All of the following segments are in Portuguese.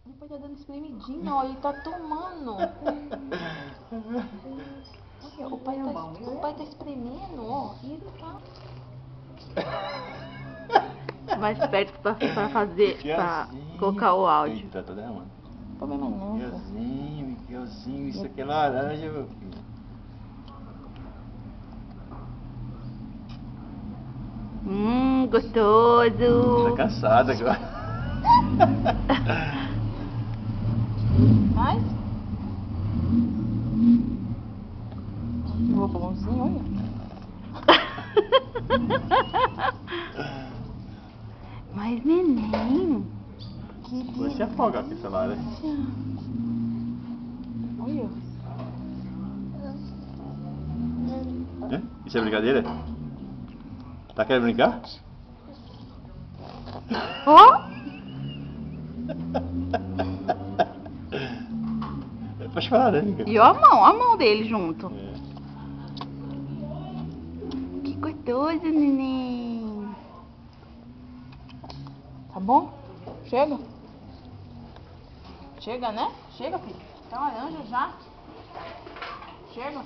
Depois tá dando espremidinho, ó, ele tá tomando. Olha, o pai tá espremendo, ó, e ele tá... Mais perto pra fazer, pra colocar o áudio. Eita, tá derramando. Problema não. Miguelzinho, isso aqui é laranja, meu filho. Gostoso. Tá cansado agora. Mais? O bonzinho, olha. Mas neném. Que Você afoga aqui essa laranja. Olha. Isso é brincadeira? Tá querendo brincar? Ó. Pode falar, né, amiga? E ó a mão dele junto. É. Que gostoso, neném. Tá bom? Chega? Chega, né? Chega, filho. Tá laranja já. Chega.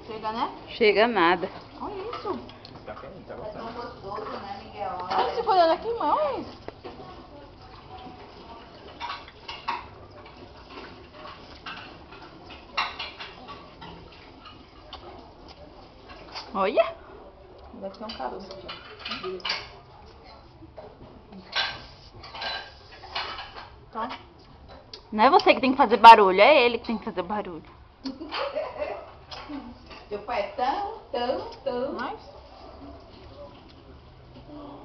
Chega, né? Chega nada. Olha isso. Tá querendo, tá gostando. Gostoso, né, Miguel? Olha você olhando aqui, mãe. Olha isso. Olha. Deve ter um caroço aqui. Tá. Não é você que tem que fazer barulho, é ele que tem que fazer barulho. Teu pai é tão. Mais?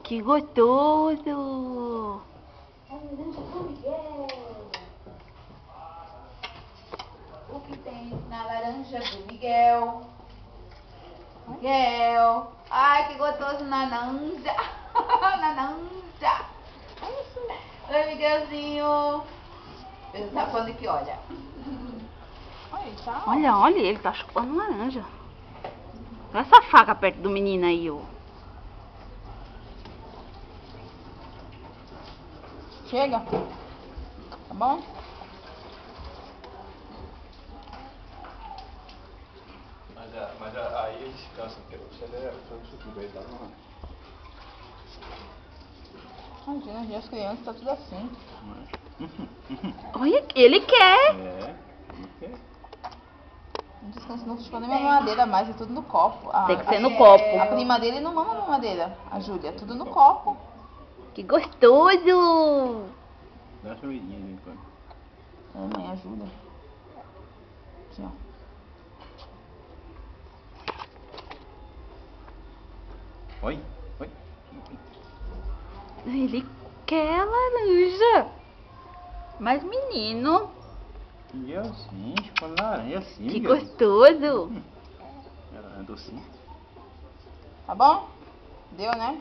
Que gostoso. O que tem na laranja do Miguel? Miguel. Ai, que gostoso, naranja. Naranja. Oi, Miguelzinho. Ele tá falando que olha. Olha, tá. Olha, ele tá chupando laranja. Olha essa faca perto do menino aí, ó. Chega. Tá bom? Mas aí eles cansam, porque você é tudo aí, tá bom? Imagina, já as crianças tá tudo assim. Olha, ele quer. É, ok. Não descansa, não chupa nem mamadeira mais, é tudo no copo. Tem que ser no copo. A prima dele não mama mamadeira, a Júlia, tudo no copo. Que gostoso. Dá uma sumidinha de vez em quando. É, mãe, ajuda. Aqui, ó. Oi. Ele quer laranja. Mas menino, Miguelzinho, chupando laranja assim, que Miguel. gostoso. Ela é docinho. Tá bom? Deu, né?